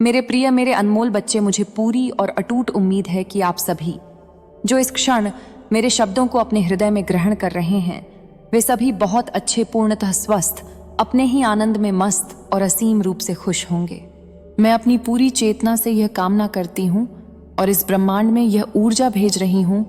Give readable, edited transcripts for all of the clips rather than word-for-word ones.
मेरे प्रिय, मेरे अनमोल बच्चे, मुझे पूरी और अटूट उम्मीद है कि आप सभी जो इस क्षण मेरे शब्दों को अपने हृदय में ग्रहण कर रहे हैं, वे सभी बहुत अच्छे, पूर्णतः स्वस्थ, अपने ही आनंद में मस्त और असीम रूप से खुश होंगे। मैं अपनी पूरी चेतना से यह कामना करती हूँ और इस ब्रह्मांड में यह ऊर्जा भेज रही हूँ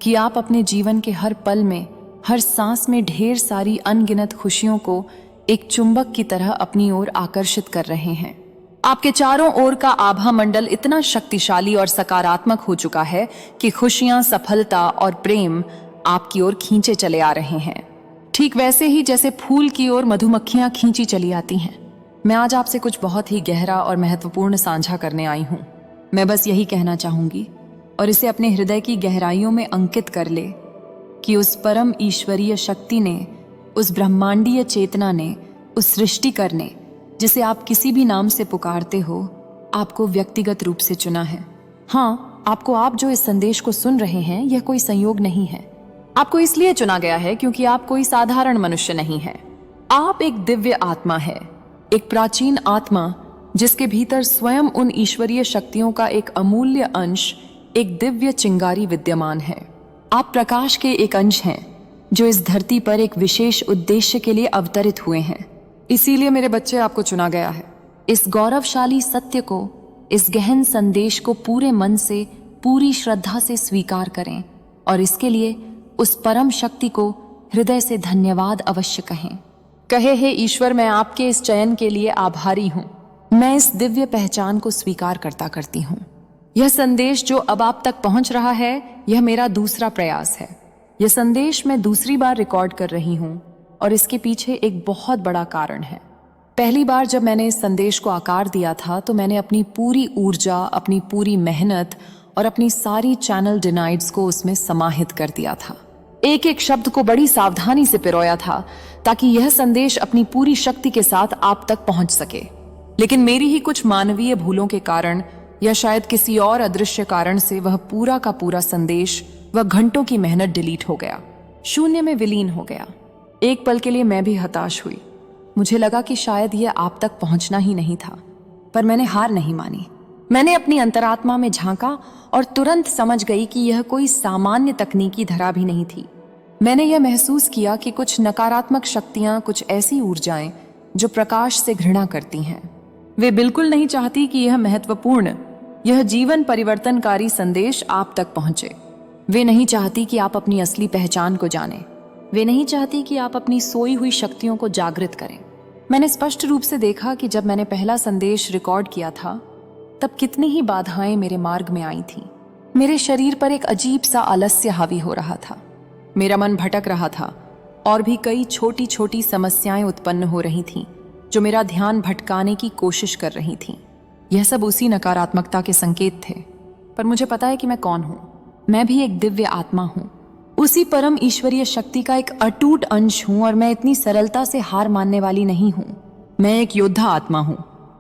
कि आप अपने जीवन के हर पल में, हर सांस में ढेर सारी अनगिनत खुशियों को एक चुंबक की तरह अपनी ओर आकर्षित कर रहे हैं। आपके चारों ओर का आभा मंडल इतना शक्तिशाली और सकारात्मक हो चुका है कि खुशियां, सफलता और प्रेम आपकी ओर खींचे चले आ रहे हैं, ठीक वैसे ही जैसे फूल की ओर मधुमक्खियां खींची चली आती हैं। मैं आज आपसे कुछ बहुत ही गहरा और महत्वपूर्ण साझा करने आई हूं। मैं बस यही कहना चाहूंगी और इसे अपने हृदय की गहराइयों में अंकित कर ले कि उस परम ईश्वरीय शक्ति ने, उस ब्रह्मांडीय चेतना ने, उस सृष्टिकर ने, जिसे आप किसी भी नाम से पुकारते हो, आपको व्यक्तिगत रूप से चुना है। हाँ, आपको, आप जो इस संदेश को सुन रहे हैं, यह कोई संयोग नहीं है। आपको इसलिए चुना गया है क्योंकि आप कोई साधारण मनुष्य नहीं है। आप एक दिव्य आत्मा है, एक प्राचीन आत्मा जिसके भीतर स्वयं उन ईश्वरीय शक्तियों का एक अमूल्य अंश, एक दिव्य चिंगारी विद्यमान है। आप प्रकाश के एक अंश हैं जो इस धरती पर एक विशेष उद्देश्य के लिए अवतरित हुए हैं। इसीलिए मेरे बच्चे, आपको चुना गया है। इस गौरवशाली सत्य को, इस गहन संदेश को पूरे मन से, पूरी श्रद्धा से स्वीकार करें और इसके लिए उस परम शक्ति को हृदय से धन्यवाद अवश्य कहें। कहे, हे ईश्वर, मैं आपके इस चयन के लिए आभारी हूँ। मैं इस दिव्य पहचान को स्वीकार करती हूँ। यह संदेश जो अब आप तक पहुंच रहा है, यह मेरा दूसरा प्रयास है। यह संदेश मैं दूसरी बार रिकॉर्ड कर रही हूँ और इसके पीछे एक बहुत बड़ा कारण है। पहली बार जब मैंने इस संदेश को आकार दिया था तो मैंने अपनी पूरी ऊर्जा, अपनी पूरी मेहनत और अपनी सारी चैनल डिनाइड्स को उसमें समाहित कर दिया था। एक एक शब्द को बड़ी सावधानी से पिरोया था ताकि यह संदेश अपनी पूरी शक्ति के साथ आप तक पहुंच सके। लेकिन मेरी ही कुछ मानवीय भूलों के कारण या शायद किसी और अदृश्य कारण से वह पूरा का पूरा संदेश, वह घंटों की मेहनत डिलीट हो गया, शून्य में विलीन हो गया। एक पल के लिए मैं भी हताश हुई। मुझे लगा कि शायद यह आप तक पहुंचना ही नहीं था, पर मैंने हार नहीं मानी। मैंने अपनी अंतरात्मा में झांका और तुरंत समझ गई कि यह कोई सामान्य तकनीकी धरा भी नहीं थी। मैंने यह महसूस किया कि कुछ नकारात्मक शक्तियां, कुछ ऐसी ऊर्जाएं जो प्रकाश से घृणा करती हैं, वे बिल्कुल नहीं चाहती कि यह महत्वपूर्ण, यह जीवन परिवर्तनकारी संदेश आप तक पहुंचे। वे नहीं चाहती कि आप अपनी असली पहचान को जानें। वे नहीं चाहती कि आप अपनी सोई हुई शक्तियों को जागृत करें। मैंने स्पष्ट रूप से देखा कि जब मैंने पहला संदेश रिकॉर्ड किया था, तब कितनी ही बाधाएं मेरे मार्ग में आई थीं। मेरे शरीर पर एक अजीब सा आलस्य हावी हो रहा था। मेरा मन भटक रहा था और भी कई छोटी छोटी समस्याएं उत्पन्न हो रही थीं जो मेरा ध्यान भटकाने की कोशिश कर रही थीं। यह सब उसी नकारात्मकता के संकेत थे। पर मुझे पता है कि मैं कौन हूं। मैं भी एक दिव्य आत्मा हूं, उसी परम ईश्वरीय शक्ति का एक अटूट अंश हूं और मैं इतनी सरलता से हार मानने वाली नहीं हूं। मैं एक योद्धा आत्मा हूं।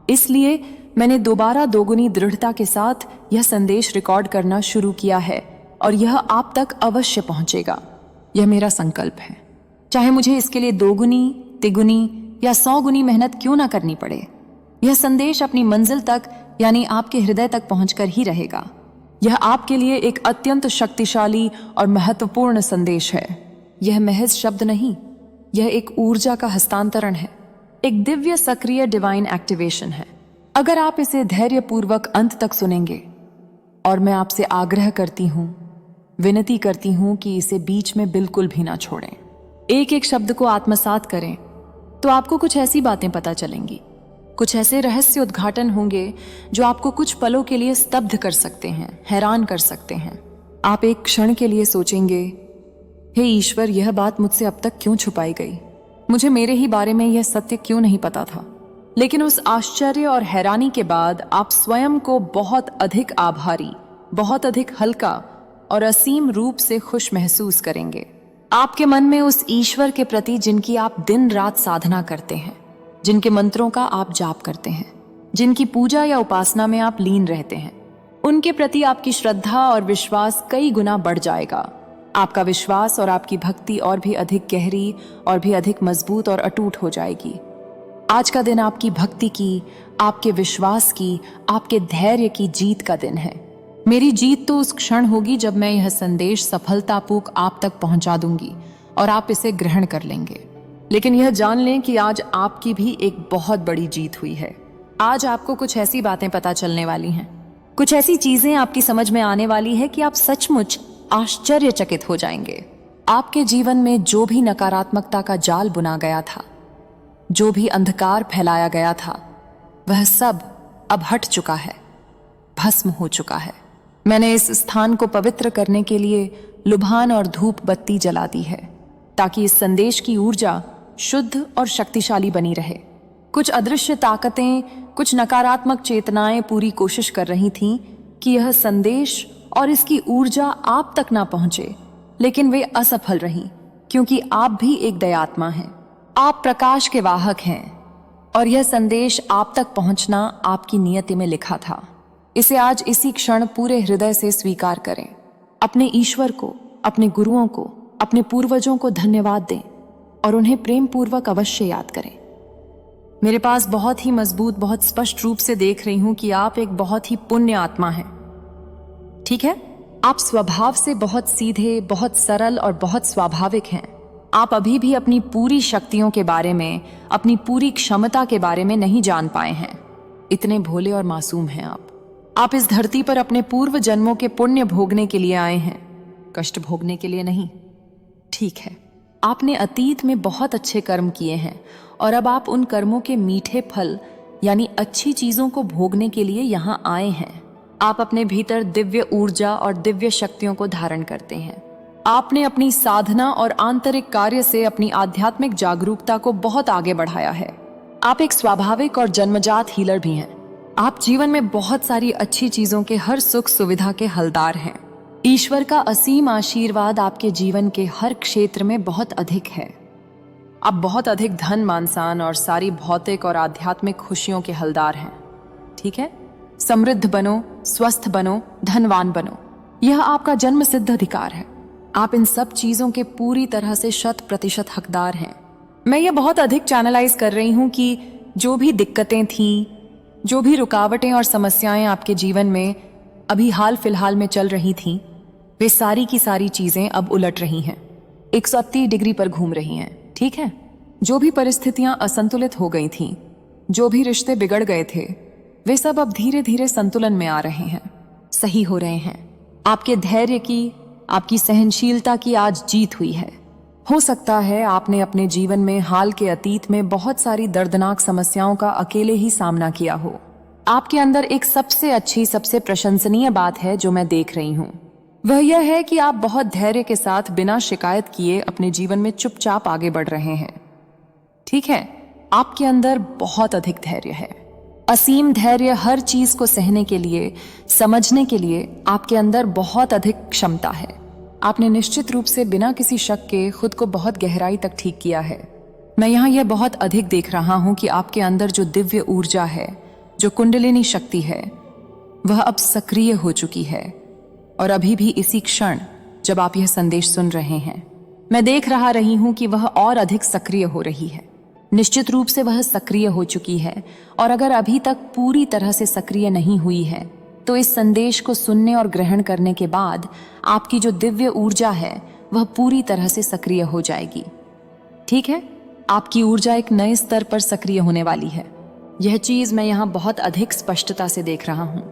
इसलिए मैंने दोबारा दोगुनी दृढ़ता के साथ यह संदेश रिकॉर्ड करना शुरू किया है और यह आप तक अवश्य पहुंचेगा। यह मेरा संकल्प है, चाहे मुझे इसके लिए दोगुनी, तिगुनी या 100 गुनी मेहनत क्यों ना करनी पड़े। यह संदेश अपनी मंजिल तक, यानी आपके हृदय तक पहुंचकर ही रहेगा। यह आपके लिए एक अत्यंत शक्तिशाली और महत्वपूर्ण संदेश है। यह महज शब्द नहीं, यह एक ऊर्जा का हस्तांतरण है, एक दिव्य सक्रिय डिवाइन एक्टिवेशन है। अगर आप इसे धैर्यपूर्वक अंत तक सुनेंगे, और मैं आपसे आग्रह करती हूं, विनती करती हूं कि इसे बीच में बिल्कुल भी ना छोड़ें। एक एक शब्द को आत्मसात करें तो आपको कुछ ऐसी बातें पता चलेंगी, कुछ ऐसे रहस्य उद्घाटन होंगे जो आपको कुछ पलों के लिए स्तब्ध कर सकते हैं, हैरान कर सकते हैं। आप एक क्षण के लिए सोचेंगे, हे ईश्वर, यह बात मुझसे अब तक क्यों छुपाई गई? मुझे मेरे ही बारे में यह सत्य क्यों नहीं पता था? लेकिन उस आश्चर्य और हैरानी के बाद आप स्वयं को बहुत अधिक आभारी, बहुत अधिक हल्का और असीम रूप से खुश महसूस करेंगे। आपके मन में उस ईश्वर के प्रति जिनकी आप दिन रात साधना करते हैं, जिनके मंत्रों का आप जाप करते हैं, जिनकी पूजा या उपासना में आप लीन रहते हैं, उनके प्रति आपकी श्रद्धा और विश्वास कई गुना बढ़ जाएगा। आपका विश्वास और आपकी भक्ति और भी अधिक गहरी और भी अधिक मजबूत और अटूट हो जाएगी। आज का दिन आपकी भक्ति की, आपके विश्वास की, आपके धैर्य की जीत का दिन है। मेरी जीत तो उस क्षण होगी जब मैं यह संदेश सफलतापूर्वक आप तक पहुंचा दूंगी और आप इसे ग्रहण कर लेंगे। लेकिन यह जान लें कि आज आपकी भी एक बहुत बड़ी जीत हुई है। आज आपको कुछ ऐसी बातें पता चलने वाली हैं, कुछ ऐसी चीजें आपकी समझ में आने वाली है कि आप सचमुच आश्चर्यचकित हो जाएंगे। आपके जीवन में जो भी नकारात्मकता का जाल बुना गया था, जो भी अंधकार फैलाया गया था, वह सब अब हट चुका है, भस्म हो चुका है। मैंने इस स्थान को पवित्र करने के लिए लुभान और धूप बत्ती जला दी है, ताकि इस संदेश की ऊर्जा शुद्ध और शक्तिशाली बनी रहे। कुछ अदृश्य ताकतें, कुछ नकारात्मक चेतनाएं पूरी कोशिश कर रही थीं कि यह संदेश और इसकी ऊर्जा आप तक ना पहुंचे, लेकिन वे असफल रहीं, क्योंकि आप भी एक दयात्मा हैं। आप प्रकाश के वाहक हैं और यह संदेश आप तक पहुंचना आपकी नियति में लिखा था। इसे आज इसी क्षण पूरे हृदय से स्वीकार करें। अपने ईश्वर को, अपने गुरुओं को, अपने पूर्वजों को धन्यवाद दें और उन्हें प्रेम पूर्वक अवश्य याद करें। मेरे पास बहुत ही मजबूत, बहुत स्पष्ट रूप से देख रही हूं कि आप एक बहुत ही पुण्य आत्मा हैं। ठीक है, आप स्वभाव से बहुत सीधे, बहुत सरल और बहुत स्वाभाविक हैं। आप अभी भी अपनी पूरी शक्तियों के बारे में, अपनी पूरी क्षमता के बारे में नहीं जान पाए हैं। इतने भोले और मासूम हैं आप इस धरती पर अपने पूर्व जन्मों के पुण्य भोगने के लिए आए हैं, कष्ट भोगने के लिए नहीं। ठीक है, आपने अतीत में बहुत अच्छे कर्म किए हैं और अब आप उन कर्मों के मीठे फल यानी अच्छी चीजों को भोगने के लिए यहाँ आए हैं। आप अपने भीतर दिव्य ऊर्जा और दिव्य शक्तियों को धारण करते हैं। आपने अपनी साधना और आंतरिक कार्य से अपनी आध्यात्मिक जागरूकता को बहुत आगे बढ़ाया है। आप एक स्वाभाविक और जन्मजात हीलर भी हैं। आप जीवन में बहुत सारी अच्छी चीजों के हर सुख सुविधा के हलदार हैं। ईश्वर का असीम आशीर्वाद आपके जीवन के हर क्षेत्र में बहुत अधिक है। आप बहुत अधिक धन, मान-सान और सारी भौतिक और आध्यात्मिक खुशियों के हलदार हैं। ठीक है, समृद्ध बनो, स्वस्थ बनो, धनवान बनो, यह आपका जन्म सिद्ध अधिकार है। आप इन सब चीजों के पूरी तरह से 100% हकदार हैं। मैं ये बहुत अधिक चैनलाइज कर रही हूं कि जो भी दिक्कतें थीं, जो भी रुकावटें और समस्याएं आपके जीवन में अभी हाल फिलहाल में चल रही थीं, वे सारी की सारी चीजें अब उलट रही हैं, 180 डिग्री पर घूम रही हैं। ठीक है, जो भी परिस्थितियां असंतुलित हो गई थीं, जो भी रिश्ते बिगड़ गए थे, वे सब अब धीरे धीरे संतुलन में आ रहे हैं, सही हो रहे हैं। आपके धैर्य की, आपकी सहनशीलता की आज जीत हुई है। हो सकता है आपने अपने जीवन में हाल के अतीत में बहुत सारी दर्दनाक समस्याओं का अकेले ही सामना किया हो। आपके अंदर एक सबसे अच्छी, सबसे प्रशंसनीय बात है जो मैं देख रही हूँ, वह यह है कि आप बहुत धैर्य के साथ बिना शिकायत किए अपने जीवन में चुपचाप आगे बढ़ रहे हैं। ठीक है, आपके अंदर बहुत अधिक धैर्य है, असीम धैर्य। हर चीज को सहने के लिए, समझने के लिए आपके अंदर बहुत अधिक क्षमता है। आपने निश्चित रूप से बिना किसी शक के खुद को बहुत गहराई तक ठीक किया है। मैं यहाँ यह बहुत अधिक देख रहा हूँ कि आपके अंदर जो दिव्य ऊर्जा है, जो कुंडलिनी शक्ति है, वह अब सक्रिय हो चुकी है। और अभी भी इसी क्षण जब आप यह संदेश सुन रहे हैं, मैं देख रही हूँ कि वह और अधिक सक्रिय हो रही है। निश्चित रूप से वह सक्रिय हो चुकी है, और अगर अभी तक पूरी तरह से सक्रिय नहीं हुई है, तो इस संदेश को सुनने और ग्रहण करने के बाद आपकी जो दिव्य ऊर्जा है वह पूरी तरह से सक्रिय हो जाएगी। ठीक है, आपकी ऊर्जा एक नए स्तर पर सक्रिय होने वाली है। यह चीज मैं यहाँ बहुत अधिक स्पष्टता से देख रहा हूँ।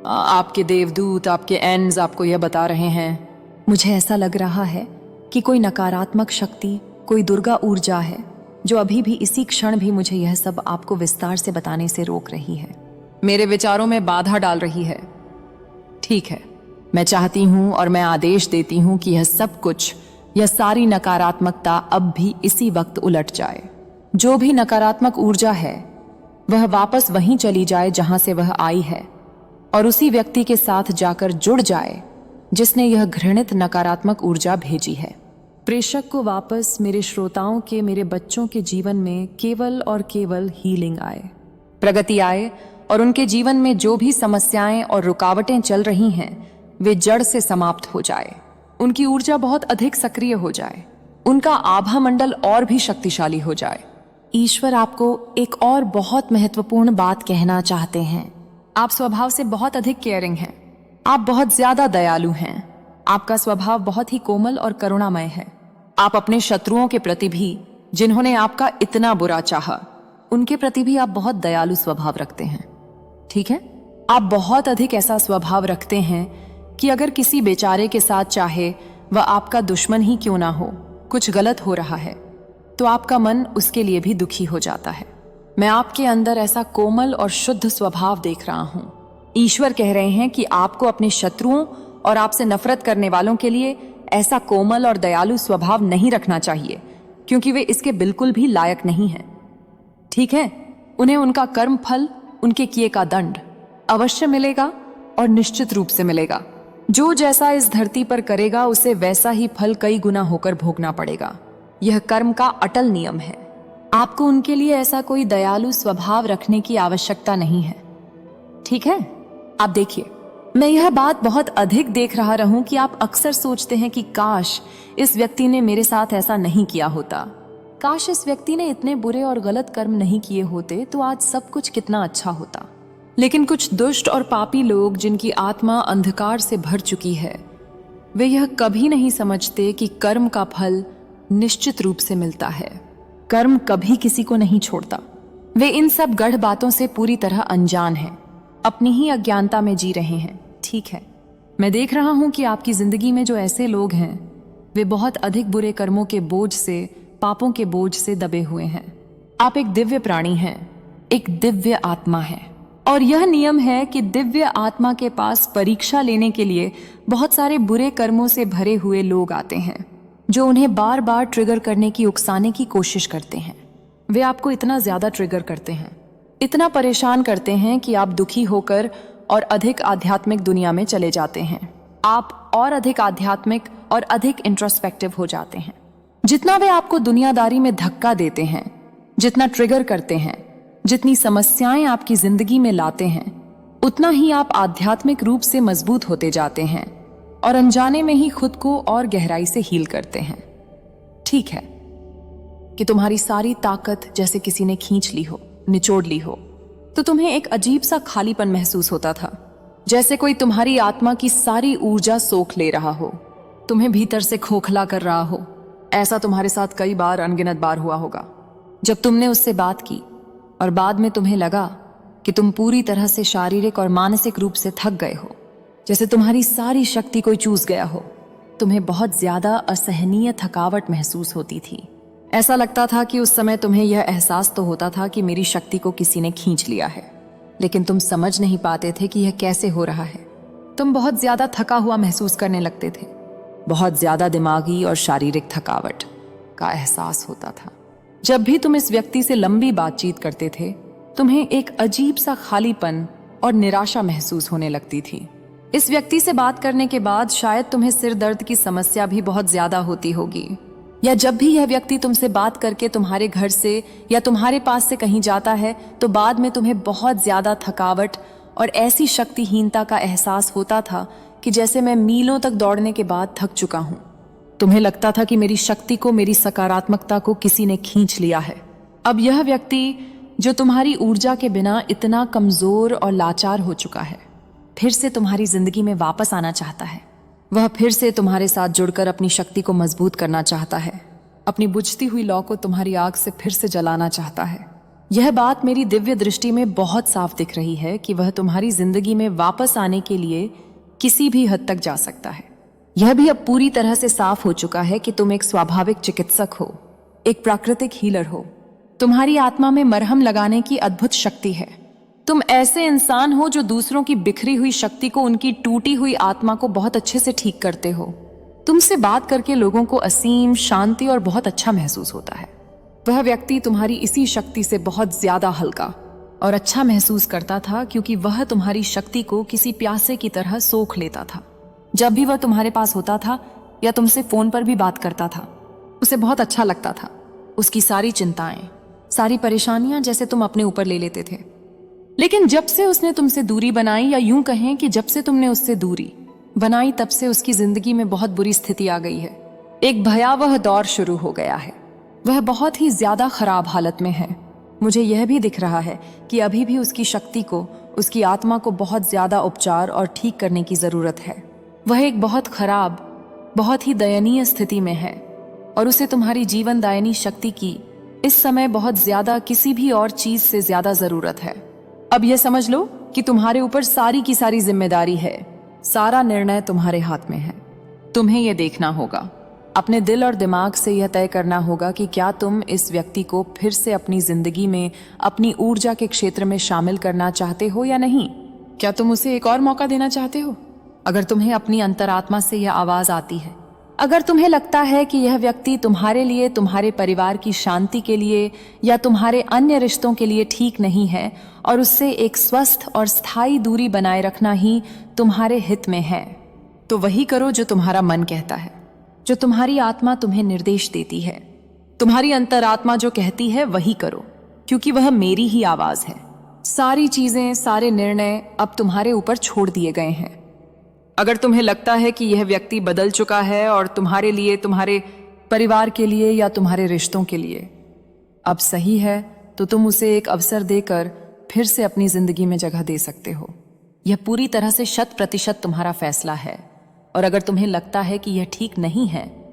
आपके देवदूत, आपके एंड्स आपको यह बता रहे हैं। मुझे ऐसा लग रहा है कि कोई नकारात्मक शक्ति, कोई दुर्गा ऊर्जा है जो अभी भी इसी क्षण भी मुझे यह सब आपको विस्तार से बताने से रोक रही है, मेरे विचारों में बाधा डाल रही है। ठीक है, मैं चाहती हूं और मैं आदेश देती हूं कि यह सब कुछ, यह सारी नकारात्मकता अब भी इसी वक्त उलट जाए। जो भी नकारात्मक ऊर्जा है वह वापस वहीं चली जाए जहां से वह आई है, और उसी व्यक्ति के साथ जाकर जुड़ जाए जिसने यह घृणित नकारात्मक ऊर्जा भेजी है। प्रेषक को वापस मेरे श्रोताओं के, मेरे बच्चों के जीवन में केवल और केवल हीलिंग आए, प्रगति आए, और उनके जीवन में जो भी समस्याएं और रुकावटें चल रही हैं वे जड़ से समाप्त हो जाए। उनकी ऊर्जा बहुत अधिक सक्रिय हो जाए, उनका आभा मंडल और भी शक्तिशाली हो जाए। ईश्वर आपको एक और बहुत महत्वपूर्ण बात कहना चाहते हैं। आप स्वभाव से बहुत अधिक केयरिंग हैं। आप बहुत ज्यादा दयालु हैं। आपका स्वभाव बहुत ही कोमल और करुणामय है। आप अपने शत्रुओं के प्रति भी, जिन्होंने आपका इतना बुरा चाहा, उनके प्रति भी आप बहुत दयालु स्वभाव रखते हैं। ठीक है, आप बहुत अधिक ऐसा स्वभाव रखते हैं कि अगर किसी बेचारे के साथ, चाहे वह आपका दुश्मन ही क्यों ना हो, कुछ गलत हो रहा है तो आपका मन उसके लिए भी दुखी हो जाता है। मैं आपके अंदर ऐसा कोमल और शुद्ध स्वभाव देख रहा हूं। ईश्वर कह रहे हैं कि आपको अपने शत्रुओं और आपसे नफरत करने वालों के लिए ऐसा कोमल और दयालु स्वभाव नहीं रखना चाहिए, क्योंकि वे इसके बिल्कुल भी लायक नहीं हैं। ठीक है, उन्हें उनका कर्म फल, उनके किए का दंड अवश्य मिलेगा और निश्चित रूप से मिलेगा। जो जैसा इस धरती पर करेगा उसे वैसा ही फल कई गुना होकर भोगना पड़ेगा। यह कर्म का अटल नियम है। आपको उनके लिए ऐसा कोई दयालु स्वभाव रखने की आवश्यकता नहीं है। ठीक है, आप देखिए, मैं यह बात बहुत अधिक देख रहा रहूं कि आप अक्सर सोचते हैं कि काश इस व्यक्ति ने मेरे साथ ऐसा नहीं किया होता, काश इस व्यक्ति ने इतने बुरे और गलत कर्म नहीं किए होते तो आज सब कुछ कितना अच्छा होता। लेकिन कुछ दुष्ट और पापी लोग जिनकी आत्मा अंधकार से भर चुकी है, वे यह कभी नहीं समझते कि कर्म का फल निश्चित रूप से मिलता है। कर्म कभी किसी को नहीं छोड़ता। वे इन सब गढ़ बातों से पूरी तरह अनजान हैं, अपनी ही अज्ञानता में जी रहे हैं। ठीक है, मैं देख रहा हूं कि आपकी जिंदगी में जो ऐसे लोग हैं, वे बहुत अधिक बुरे कर्मों के बोझ से, पापों के बोझ से दबे हुए हैं। आप एक दिव्य प्राणी हैं, एक दिव्य आत्मा है, और यह नियम है कि दिव्य आत्मा के पास परीक्षा लेने के लिए बहुत सारे बुरे कर्मों से भरे हुए लोग आते हैं, जो उन्हें बार बार ट्रिगर करने की, उकसाने की कोशिश करते हैं। वे आपको इतना ज्यादा ट्रिगर करते हैं, इतना परेशान करते हैं कि आप दुखी होकर और अधिक आध्यात्मिक दुनिया में चले जाते हैं। आप और अधिक आध्यात्मिक और अधिक इंट्रोस्पेक्टिव हो जाते हैं। जितना वे आपको दुनियादारी में धक्का देते हैं, जितना ट्रिगर करते हैं, जितनी समस्याएं आपकी जिंदगी में लाते हैं, उतना ही आप आध्यात्मिक रूप से मजबूत होते जाते हैं और अनजाने में ही खुद को और गहराई से हील करते हैं। ठीक है कि तुम्हारी सारी ताकत जैसे किसी ने खींच ली हो, निचोड़ ली हो, तो तुम्हें एक अजीब सा खालीपन महसूस होता था, जैसे कोई तुम्हारी आत्मा की सारी ऊर्जा सोख ले रहा हो, तुम्हें भीतर से खोखला कर रहा हो। ऐसा तुम्हारे साथ कई बार, अनगिनत बार हुआ होगा, जब तुमने उससे बात की और बाद में तुम्हें लगा कि तुम पूरी तरह से शारीरिक और मानसिक रूप से थक गए हो, जैसे तुम्हारी सारी शक्ति कोई चूस गया हो। तुम्हें बहुत ज्यादा असहनीय थकावट महसूस होती थी। ऐसा लगता था कि उस समय तुम्हें यह एहसास तो होता था कि मेरी शक्ति को किसी ने खींच लिया है, लेकिन तुम समझ नहीं पाते थे कि यह कैसे हो रहा है। तुम बहुत ज्यादा थका हुआ महसूस करने लगते थे। बहुत ज्यादा दिमागी और शारीरिक थकावट का एहसास होता था। जब भी तुम इस व्यक्ति से लंबी बातचीत करते थे, तुम्हें एक अजीब सा खालीपन और निराशा महसूस होने लगती थी। इस व्यक्ति से बात करने के बाद शायद तुम्हें सिर दर्द की समस्या भी बहुत ज्यादा होती होगी, या जब भी यह व्यक्ति तुमसे बात करके तुम्हारे घर से या तुम्हारे पास से कहीं जाता है तो बाद में तुम्हें बहुत ज्यादा थकावट और ऐसी शक्तिहीनता का एहसास होता था कि जैसे मैं मीलों तक दौड़ने के बाद थक चुका हूं। तुम्हें लगता था कि मेरी शक्ति को, मेरी सकारात्मकता को किसी ने खींच लिया है। अब यह व्यक्ति जो तुम्हारी ऊर्जा के बिना इतना कमजोर और लाचार हो चुका है, फिर से तुम्हारी जिंदगी में वापस आना चाहता है। वह फिर से तुम्हारे साथ जुड़कर अपनी शक्ति को मजबूत करना चाहता है, अपनी बुझती हुई लौ को तुम्हारी आग से फिर से जलाना चाहता है। यह बात मेरी दिव्य दृष्टि में बहुत साफ दिख रही है कि वह तुम्हारी जिंदगी में वापस आने के लिए किसी भी हद तक जा सकता है। यह भी अब पूरी तरह से साफ हो चुका है कि तुम एक स्वाभाविक चिकित्सक हो, एक प्राकृतिक हीलर हो। तुम्हारी आत्मा में मरहम लगाने की अद्भुत शक्ति है। तुम ऐसे इंसान हो जो दूसरों की बिखरी हुई शक्ति को, उनकी टूटी हुई आत्मा को बहुत अच्छे से ठीक करते हो। तुमसे बात करके लोगों को असीम शांति और बहुत अच्छा महसूस होता है। वह व्यक्ति तुम्हारी इसी शक्ति से बहुत ज्यादा हल्का और अच्छा महसूस करता था, क्योंकि वह तुम्हारी शक्ति को किसी प्यासे की तरह सोख लेता था। जब भी वह तुम्हारे पास होता था या तुमसे फोन पर भी बात करता था, उसे बहुत अच्छा लगता था। उसकी सारी चिंताएं, सारी परेशानियां जैसे तुम अपने ऊपर ले लेते थे। लेकिन जब से उसने तुमसे दूरी बनाई, या यूं कहें कि जब से तुमने उससे दूरी बनाई, तब से उसकी जिंदगी में बहुत बुरी स्थिति आ गई है। एक भयावह दौर शुरू हो गया है। वह बहुत ही ज्यादा खराब हालत में है। मुझे यह भी दिख रहा है कि अभी भी उसकी शक्ति को, उसकी आत्मा को बहुत ज्यादा उपचार और ठीक करने की जरूरत है। वह एक बहुत खराब, बहुत ही दयनीय स्थिति में है और उसे तुम्हारी जीवनदायिनी शक्ति की इस समय बहुत ज्यादा किसी भी और चीज से ज्यादा जरूरत है। अब यह समझ लो कि तुम्हारे ऊपर सारी की सारी जिम्मेदारी है, सारा निर्णय तुम्हारे हाथ में है। तुम्हें यह देखना होगा, अपने दिल और दिमाग से यह तय करना होगा कि क्या तुम इस व्यक्ति को फिर से अपनी जिंदगी में, अपनी ऊर्जा के क्षेत्र में शामिल करना चाहते हो या नहीं। क्या तुम उसे एक और मौका देना चाहते हो? अगर तुम्हें अपनी अंतरात्मा से यह आवाज आती है, अगर तुम्हें लगता है कि यह व्यक्ति तुम्हारे लिए, तुम्हारे परिवार की शांति के लिए या तुम्हारे अन्य रिश्तों के लिए ठीक नहीं है और उससे एक स्वस्थ और स्थायी दूरी बनाए रखना ही तुम्हारे हित में है, तो वही करो जो तुम्हारा मन कहता है, जो तुम्हारी आत्मा तुम्हें निर्देश देती है। तुम्हारी अंतरात्मा जो कहती है वही करो, क्योंकि वह मेरी ही आवाज है। सारी चीजें, सारे निर्णय अब तुम्हारे ऊपर छोड़ दिए गए हैं। अगर तुम्हें लगता है कि यह व्यक्ति बदल चुका है और तुम्हारे लिए, तुम्हारे परिवार के लिए या तुम्हारे रिश्तों के लिए अब सही है, तो तुम उसे एक अवसर देकर फिर से अपनी जिंदगी में जगह दे सकते हो। यह पूरी तरह से 100% तुम्हारा फैसला है। और अगर तुम्हें लगता है कि यह ठीक नहीं है,